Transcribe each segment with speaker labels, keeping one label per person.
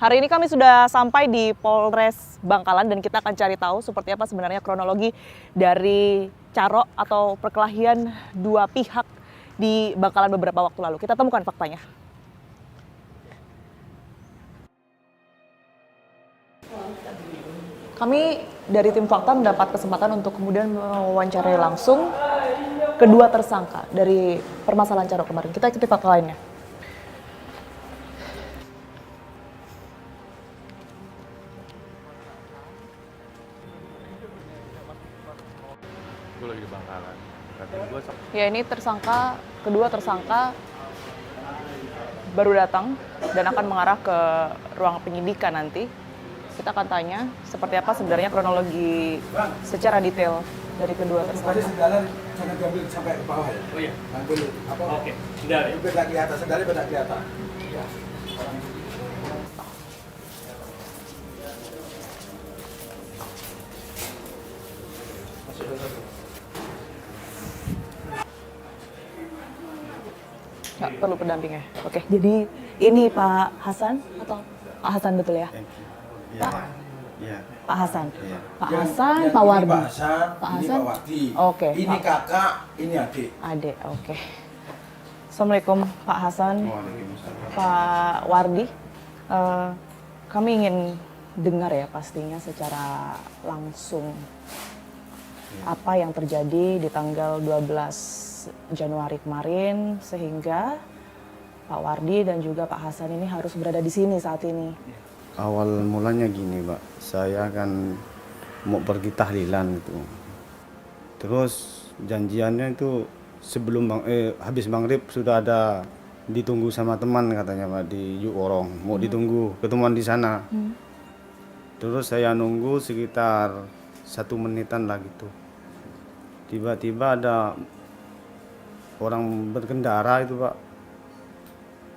Speaker 1: Hari ini kami sudah sampai di Polres Bangkalan dan kita akan cari tahu seperti apa sebenarnya kronologi dari carok atau perkelahian dua pihak di Bangkalan beberapa waktu lalu. Kita temukan faktanya. Kami dari tim fakta mendapat kesempatan untuk kemudian mewawancarai langsung kedua tersangka dari permasalahan carok kemarin. Kita ikuti fakta lainnya.
Speaker 2: Gue lagi di Bangkalan.
Speaker 1: Ya, ini kedua tersangka baru datang dan akan mengarah ke ruang penyidikan nanti. Kita akan tanya seperti apa sebenarnya kronologi secara detail dari kedua tersangka.
Speaker 3: Sendalnya jangan diambil sampai ke bawah ya.
Speaker 2: Oh iya.
Speaker 3: Ambil apa?
Speaker 2: Oke. Sendal ya.
Speaker 3: Beda di atas, sendalnya beda di atas. Ya.
Speaker 1: Nggak perlu pendampingnya. Oke, jadi ini Pak Hasan atau Pak Hasan betul ya?
Speaker 4: Iya. Iya.
Speaker 1: Pak Hasan.
Speaker 4: Iya.
Speaker 1: Pak
Speaker 3: Yang-
Speaker 1: Hasan,
Speaker 3: yang
Speaker 1: Pak
Speaker 3: ini
Speaker 1: Wardi.
Speaker 3: Pak Hasan,
Speaker 1: Pak
Speaker 3: ini
Speaker 1: Hasan?
Speaker 3: Pak Wardi.
Speaker 1: Oke,
Speaker 3: Ini
Speaker 1: Pak-
Speaker 3: kakak, ini adik.
Speaker 1: Ade, oke. Assalamualaikum Pak Hasan,
Speaker 4: Waalaikumsalam.
Speaker 1: Pak Wardi. Kami ingin dengar ya pastinya secara langsung apa yang terjadi di tanggal 12 Januari kemarin sehingga Pak Wardi dan juga Pak Hasan ini harus berada di sini saat ini.
Speaker 4: Awal mulanya gini, Pak. Saya kan mau pergi tahlilan itu. Terus janjiannya itu habis maghrib sudah ada ditunggu sama teman katanya, Pak, di Yukorong. Mau ditunggu ketemuan di sana. Terus saya nunggu sekitar 1 menitan lah gitu. Tiba-tiba ada orang berkendara itu, Pak.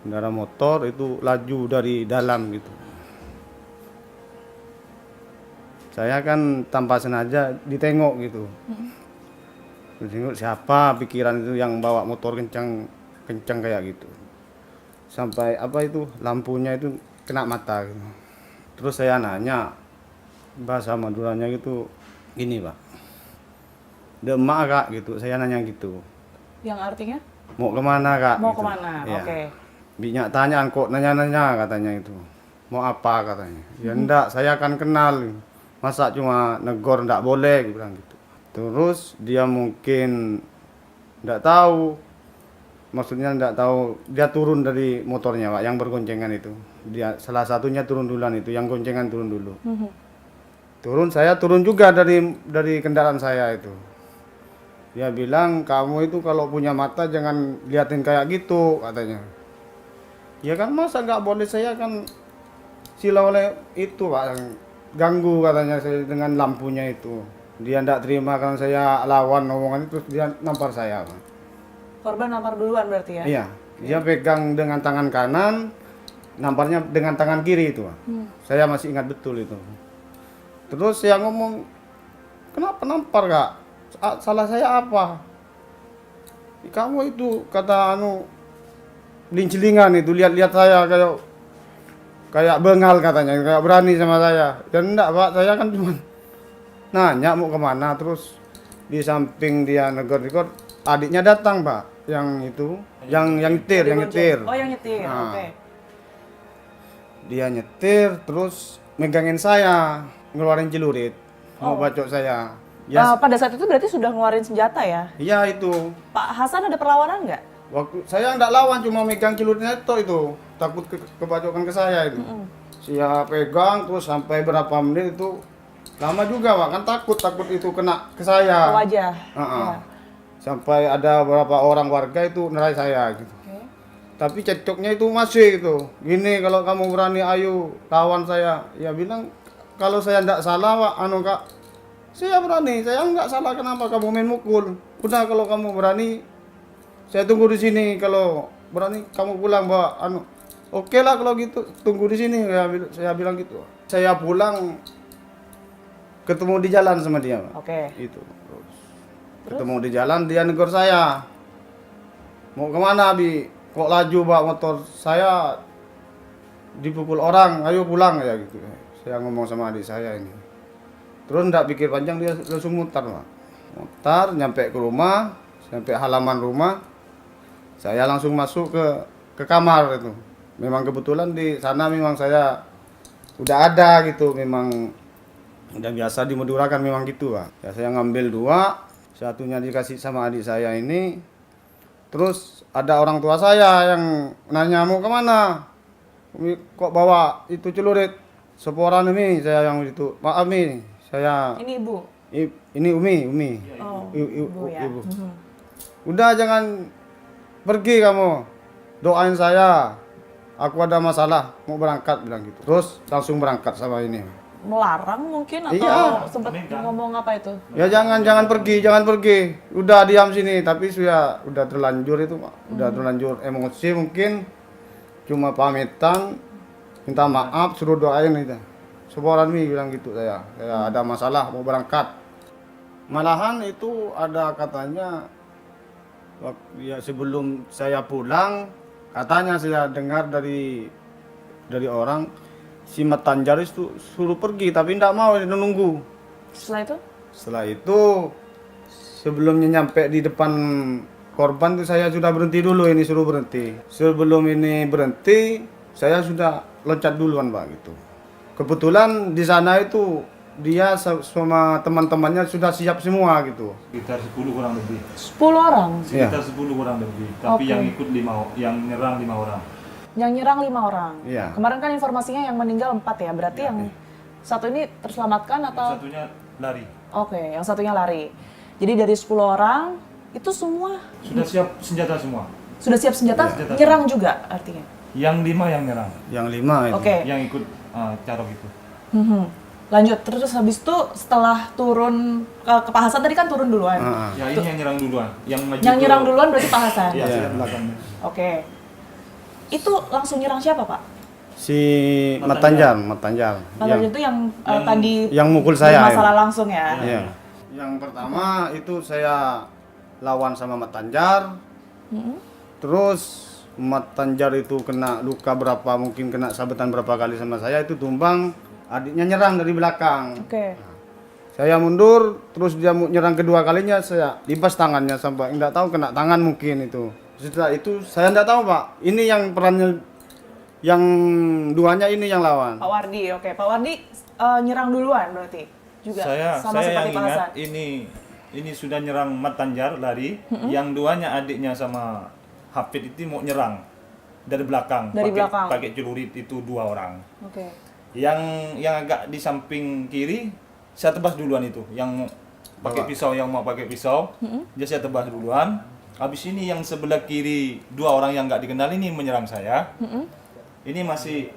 Speaker 4: Kendara motor itu laju dari dalam gitu. Saya kan tanpa sengaja ditengok gitu. Ditengok siapa pikiran itu yang bawa motor kencang kayak gitu. Sampai apa itu lampunya itu kena mata gitu. Terus saya nanya bahasa Maduranya gitu, gini, Pak. Demak, Kak, gitu. Saya nanya gitu.
Speaker 1: Yang artinya
Speaker 4: Mau kemana, Kak?
Speaker 1: mau
Speaker 4: gitu.
Speaker 1: kemana?
Speaker 4: Iya.
Speaker 1: Oke.
Speaker 4: Binyak tanya, kok nanya-nanya katanya itu. Mau apa katanya. Ya enggak, saya akan kenal. Masa cuma negor enggak boleh, dia bilang gitu. Terus dia mungkin enggak tahu. Maksudnya enggak tahu, dia turun dari motornya, Pak, yang bergoncengan itu. Dia salah satunya turun duluan itu, yang goncengan turun dulu. Turun, saya turun juga dari kendaraan saya itu. Dia bilang, kamu itu kalau punya mata jangan liatin kayak gitu katanya. Ya kan masa nggak boleh, saya kan silau oleh itu, Pak, yang ganggu katanya saya dengan lampunya itu. Dia nggak terima karena saya lawan omongan itu, dia nampar saya, Pak.
Speaker 1: Korban nampar duluan berarti ya?
Speaker 4: Iya, dia pegang dengan tangan kanan, namparnya dengan tangan kiri itu, Pak. Saya masih ingat betul itu. Terus saya ngomong, kenapa nampar, Kak? Salah saya apa? Kamu itu kata lincelingan itu, lihat-lihat saya kayak bengal katanya, kayak berani sama saya. Dan enggak, Pak, saya kan cuma nanya mau kemana. Terus di samping dia negor-negor, adiknya datang, Pak, yang itu, yang nyetir.
Speaker 1: Oh, yang nyetir.
Speaker 4: Nah.
Speaker 1: Oke.
Speaker 4: Dia nyetir terus megangin saya, ngeluarin celurit, mau bacok saya. Ya,
Speaker 1: Pada saat itu berarti sudah ngeluarin senjata ya?
Speaker 4: iya itu.
Speaker 1: Pak Hasan ada perlawanan nggak?
Speaker 4: Waktu saya enggak lawan, cuma megang celuritnya itu, takut kebacokan ke saya itu. Saya pegang terus sampai berapa menit itu lama juga, Pak, kan takut itu kena ke saya.
Speaker 1: Ke wajah.
Speaker 4: Heeh.
Speaker 1: Ya.
Speaker 4: Sampai ada beberapa orang warga itu nerai saya gitu.
Speaker 1: Oke.
Speaker 4: Tapi cekcoknya itu masih gitu. Gini, kalau kamu berani ayo lawan saya. Ya bilang kalau saya enggak salah, Pak, Kak. Saya berani, saya enggak salah, kenapa kamu main mukul? Udah, kalau kamu berani saya tunggu di sini, kalau berani kamu pulang, Pak. Oke lah kalau gitu, tunggu di sini, saya bilang gitu. Saya pulang ketemu di jalan sama dia, Pak.
Speaker 1: Oke.
Speaker 4: Itu. Terus ketemu di jalan, dia negor saya. Mau kemana, Bi? Kok laju, Pak, motor? Saya dipukul orang, ayo pulang ya gitu. Saya ngomong sama adik saya ini. Terus ndak pikir panjang dia langsung mutar, Pak. Mutar nyampe ke rumah, sampai halaman rumah. Saya langsung masuk ke kamar itu. Memang kebetulan di sana memang saya udah ada gitu, memang udah biasa dimodurakan memang gitu, Pak. Ya saya ngambil 2, satunya dikasih sama adik saya ini. Terus ada orang tua saya yang nanya mau kemana? Umi, kok bawa itu celurit? Seporan ini saya yang itu. Maaf nih, saya
Speaker 1: Ini ibu.
Speaker 4: ini Umi.
Speaker 1: Oh,
Speaker 4: Ibu.
Speaker 1: ya.
Speaker 4: Ibu. Udah jangan pergi kamu. Doain saya. Aku ada masalah, mau berangkat bilang gitu. Terus langsung berangkat sama ini.
Speaker 1: Melarang mungkin atau
Speaker 4: Iya.
Speaker 1: sempat ngomong apa itu?
Speaker 4: Ya jangan pergi. Udah diam sini, tapi udah terlanjur itu, Pak. Udah terlanjur emosi mungkin. Cuma pamitan, minta maaf, suruh doain gitu. Seporan Mi bilang gitu saya ada masalah mau berangkat. Malahan itu ada katanya ya sebelum saya pulang, katanya saya dengar dari orang si Matanjar itu suruh pergi tapi tidak mau, dia nunggu. Setelah itu sebelumnya nyampe di depan korban itu saya sudah berhenti dulu, ini suruh berhenti. Sebelum ini berhenti, saya sudah loncat duluan, Pak gitu. Kebetulan di sana itu dia sama teman-temannya sudah siap semua gitu.
Speaker 2: Sekitar 10 kurang lebih.
Speaker 1: 10 orang.
Speaker 2: Sekitar 10 kurang lebih. Tapi
Speaker 1: Oke.
Speaker 2: yang ikut 5, yang nyerang 5 orang.
Speaker 1: Yang nyerang 5 orang.
Speaker 4: Iya.
Speaker 1: Kemarin kan informasinya yang meninggal 4 ya. Berarti yang satu ini terselamatkan atau?
Speaker 2: Yang satunya lari.
Speaker 1: Oke, yang satunya lari. Jadi dari 10 orang itu semua
Speaker 2: Sudah siap senjata semua.
Speaker 1: sudah siap senjata,
Speaker 2: Senjata.
Speaker 1: nyerang juga artinya.
Speaker 2: Yang 5 yang nyerang.
Speaker 4: Yang 5 itu.
Speaker 1: Oke.
Speaker 2: Yang ikut carok itu.
Speaker 1: Lanjut, terus habis itu setelah turun ke Pak Hasan tadi kan turun duluan.
Speaker 4: Ah,
Speaker 2: Ya ini yang nyerang duluan. Yang maju
Speaker 1: Yang
Speaker 2: ke-
Speaker 1: nyerang duluan berarti Pak Hasan.
Speaker 2: Iya,
Speaker 4: Iya.
Speaker 2: saya belakang.
Speaker 1: Oke. Itu langsung nyerang siapa, Pak?
Speaker 4: Si Matanjar.
Speaker 1: Pak itu yang tadi
Speaker 4: yang mukul saya.
Speaker 1: masalah langsung ya.
Speaker 4: Iya. Yang pertama itu saya lawan sama Matanjar. Terus Matanjar itu kena luka berapa, mungkin kena sabetan berapa kali sama saya, itu tumbang, adiknya nyerang dari belakang.
Speaker 1: Oke.
Speaker 4: Saya mundur, terus dia mau nyerang kedua kalinya, saya libas tangannya sampai enggak tahu kena tangan mungkin itu. Setelah itu saya enggak tahu, Pak. Ini yang perannya yang duanya ini yang lawan.
Speaker 1: Pak Wardi, oke. Pak Wardi nyerang duluan berarti juga
Speaker 2: Saya
Speaker 1: sama
Speaker 2: yang
Speaker 1: seperti Pak
Speaker 2: ingat
Speaker 1: Hasan.
Speaker 2: ini sudah nyerang Matanjar lari, yang duanya adiknya sama Hafid itu mau nyerang dari belakang.
Speaker 1: Dari belakang.
Speaker 2: Pakai celurit itu 2 orang.
Speaker 1: Oke.
Speaker 2: Yang agak di samping kiri saya tebas duluan itu, yang pakai pisau, yang mau pakai pisau, dia saya tebas duluan. Habis ini yang sebelah kiri 2 orang yang nggak dikenal ini menyerang saya. Ini masih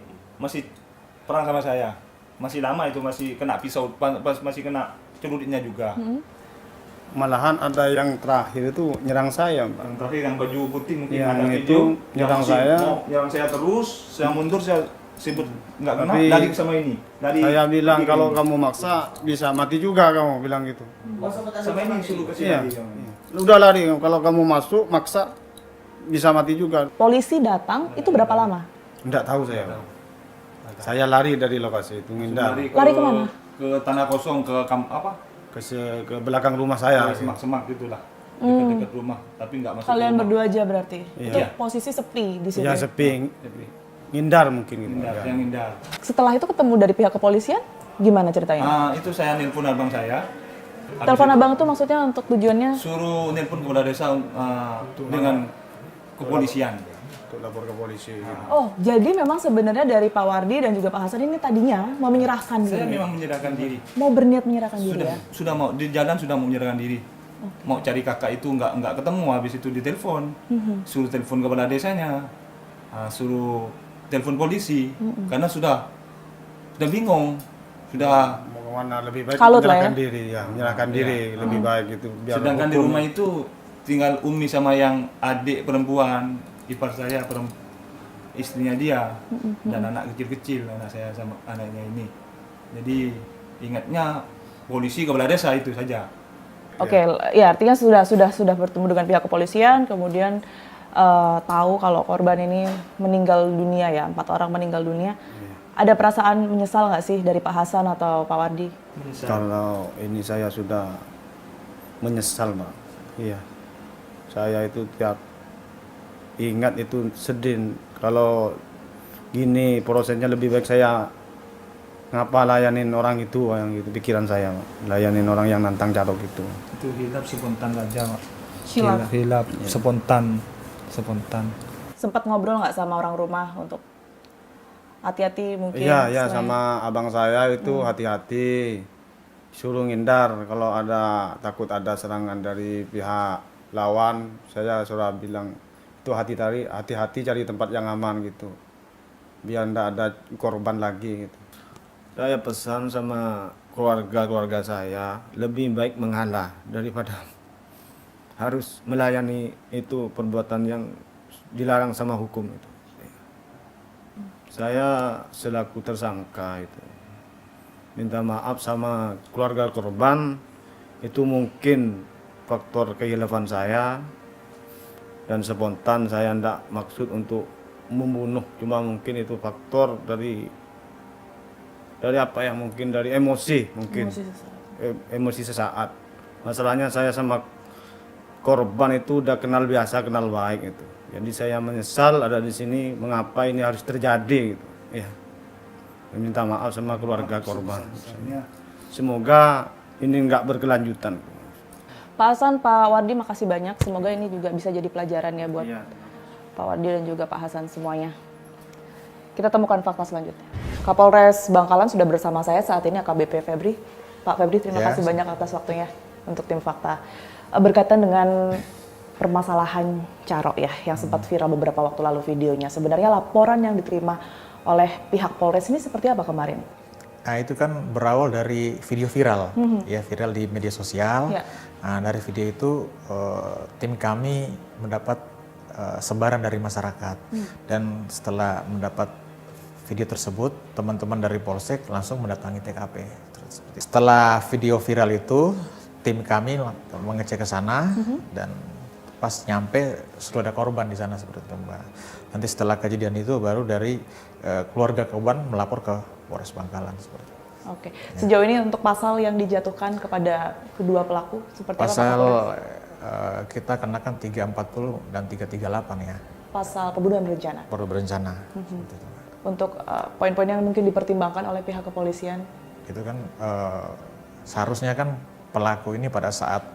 Speaker 2: perang sama saya, masih lama itu, masih kena pisau, masih kena celuritnya juga.
Speaker 4: Malahan ada yang terakhir itu nyerang saya, Pak.
Speaker 2: Yang terakhir yang baju putih mungkin
Speaker 4: Yang
Speaker 2: ada
Speaker 4: itu
Speaker 2: video,
Speaker 4: nyerang
Speaker 2: masih
Speaker 4: saya.
Speaker 2: mau nyerang saya terus, saya mundur, saya sebut nggak kena,
Speaker 4: Tapi
Speaker 2: lari sama ini.
Speaker 4: Saya bilang
Speaker 2: lari
Speaker 4: kalau
Speaker 2: ini.
Speaker 4: kamu maksa bisa mati juga, kamu bilang gitu.
Speaker 2: sama ini suruh ke sini.
Speaker 4: Iya. Udah lari, kalau kamu masuk maksa bisa mati juga.
Speaker 1: Polisi datang itu berapa lama?
Speaker 4: Enggak tahu saya, Pak. Saya lari dari lokasi itu, menghindar
Speaker 1: Lari kemana?
Speaker 2: Ke tanah kosong, ke
Speaker 4: ke belakang rumah saya.
Speaker 2: semak-semak gitulah, dekat-dekat rumah, tapi nggak masuk.
Speaker 1: Kalian
Speaker 2: rumah.
Speaker 1: berdua aja berarti.
Speaker 4: Iya.
Speaker 1: Itu posisi sepi di situ.
Speaker 4: Ya sepi, ngindar mungkin gitu.
Speaker 2: Indah,
Speaker 4: Ya.
Speaker 2: yang indah.
Speaker 1: Setelah itu ketemu dari pihak kepolisian, gimana ceritanya?
Speaker 2: Itu saya nelpon abang saya.
Speaker 1: Telepon abang itu maksudnya untuk tujuannya?
Speaker 2: Suruh nelpon kepala desa dengan kepolisian.
Speaker 4: Untuk lapor ke polisi. Gitu.
Speaker 1: Oh, jadi memang sebenarnya dari Pak Wardi dan juga Pak Hasan ini tadinya mau menyerahkan
Speaker 2: Saya
Speaker 1: diri.
Speaker 2: memang menyerahkan diri.
Speaker 1: Mau berniat menyerahkan diri
Speaker 2: Sudah
Speaker 1: ya?
Speaker 2: sudah mau di jalan, sudah mau menyerahkan diri. Mau cari kakak itu nggak ketemu, habis itu ditelepon. Suruh telepon kepala desanya. Suruh telepon polisi karena sudah bingung. Sudah
Speaker 4: Mau kemana lebih baik
Speaker 1: Kalut lah
Speaker 4: menyerahkan
Speaker 1: ya.
Speaker 4: diri ya, menyerahkan diri lebih baik gitu. Biar
Speaker 2: sedangkan di
Speaker 4: hukum.
Speaker 2: rumah itu tinggal Umi sama yang adik perempuan, ipar saya, istrinya dia, dan anak kecil-kecil, anak saya sama anaknya ini. Jadi ingatnya polisi kepala desa itu saja.
Speaker 1: Oke, ya artinya sudah bertemu dengan pihak kepolisian, kemudian tahu kalau korban ini meninggal dunia ya, 4 orang meninggal dunia. Ada perasaan menyesal nggak sih dari Pak Hasan atau Pak Wardi?
Speaker 4: Kalau ini saya sudah menyesal, Mbak. Iya. Saya itu tiap ingat itu sedih. Kalau gini prosesnya lebih baik saya ngapa layanin orang itu, yang gitu pikiran saya, Mbak. Layanin orang yang nantang carok itu.
Speaker 5: Itu hilap spontan saja, Pak.
Speaker 1: Hilap.
Speaker 5: Hilap spontan.
Speaker 1: Sempat ngobrol nggak sama orang rumah untuk hati-hati mungkin?
Speaker 4: Iya, ya
Speaker 1: selain-
Speaker 4: sama abang saya itu hati-hati. Suruh ngindar kalau ada takut ada serangan dari pihak lawan, saya suruh bilang itu hati-hati cari tempat yang aman gitu. Biar ndak ada korban lagi gitu. Saya pesan sama keluarga saya lebih baik mengalah daripada harus melayani itu perbuatan yang dilarang sama hukum itu. Saya selaku tersangka itu minta maaf sama keluarga korban, itu mungkin faktor kehilafan saya dan spontan, saya tidak maksud untuk membunuh, cuma mungkin itu faktor dari apa ya, mungkin dari emosi mungkin
Speaker 1: Emosi sesaat.
Speaker 4: emosi sesaat. Masalahnya saya sama korban itu udah kenal biasa, kenal baik itu. Jadi saya menyesal ada di sini, mengapa ini harus terjadi gitu. Ya. Minta maaf sama keluarga korban. Semoga ini nggak berkelanjutan.
Speaker 1: Pak Hasan, Pak Wardi, makasih banyak. Semoga ini juga bisa jadi pelajaran ya buat
Speaker 4: Iya.
Speaker 1: Pak Wardi dan juga Pak Hasan semuanya. Kita temukan fakta selanjutnya. Kapolres Bangkalan sudah bersama saya saat ini, AKBP Febri. Pak Febri, terima kasih banyak atas waktunya untuk tim fakta. Berkaitan dengan permasalahan Carok ya, yang sempat viral beberapa waktu lalu videonya. Sebenarnya laporan yang diterima oleh pihak Polres ini seperti apa kemarin?
Speaker 6: Nah, itu kan berawal dari video viral, ya viral di media sosial.
Speaker 1: Ya.
Speaker 6: Nah, dari video itu tim kami mendapat sebaran dari masyarakat, dan setelah mendapat video tersebut, teman-teman dari Polsek langsung mendatangi TKP. Setelah video viral itu, tim kami mengecek ke sana dan pas nyampe sudah ada korban di sana seperti itu, Mbak. Nanti setelah kejadian itu baru dari keluarga korban melapor ke Polres Bangkalan seperti itu.
Speaker 1: Oke. Sejauh ini untuk pasal yang dijatuhkan kepada kedua pelaku seperti apa? Pak
Speaker 6: Pasal
Speaker 1: Kapolres?
Speaker 6: kita kenakan 340 dan 338 ya,
Speaker 1: Pasal pembunuhan berencana.
Speaker 6: perlu berencana. Seperti itu, Mbak.
Speaker 1: Untuk poin-poin yang mungkin dipertimbangkan oleh pihak kepolisian.
Speaker 6: Itu kan seharusnya kan pelaku ini pada saat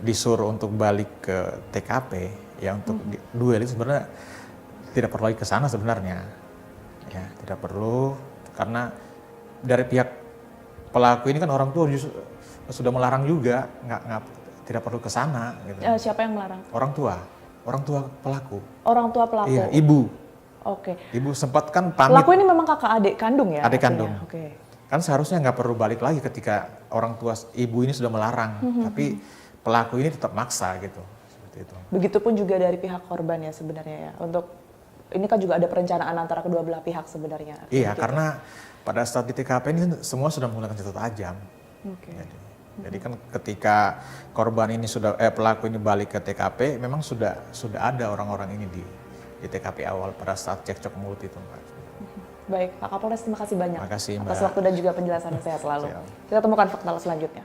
Speaker 6: disuruh untuk balik ke TKP ya untuk duel itu sebenarnya tidak perlu lagi ke sana sebenarnya, ya tidak perlu, karena dari pihak pelaku ini kan orang tua sudah melarang juga, tidak perlu ke sana gitu.
Speaker 1: Siapa yang melarang?
Speaker 6: Orang tua pelaku.
Speaker 1: Orang tua pelaku.
Speaker 6: Iya, ibu.
Speaker 1: Oke.
Speaker 6: Ibu sempat kan pamit.
Speaker 1: Pelaku ini memang kakak adik kandung ya?
Speaker 6: Adik
Speaker 1: artinya?
Speaker 6: kandung.
Speaker 1: Oke.
Speaker 6: Kan seharusnya nggak perlu balik lagi ketika orang tua ibu ini sudah melarang, tapi pelaku ini tetap maksa gitu, seperti itu.
Speaker 1: Begitupun juga dari pihak korban ya sebenarnya ya. Untuk ini kan juga ada perencanaan antara kedua belah pihak sebenarnya.
Speaker 6: Iya,
Speaker 1: Begitu.
Speaker 6: karena pada saat di TKP ini semua sudah menggunakan senjata tajam.
Speaker 1: Oke.
Speaker 6: Jadi kan ketika korban ini pelaku ini balik ke TKP, memang sudah ada orang-orang ini di TKP awal pada saat cekcok mulut itu, Mbak.
Speaker 1: Baik, Pak Kapolres, terima kasih banyak
Speaker 6: Terima kasih,
Speaker 1: atas
Speaker 6: Mbak.
Speaker 1: waktu dan juga penjelasannya. Sehat selalu.
Speaker 6: Siap.
Speaker 1: Kita temukan fakta selanjutnya.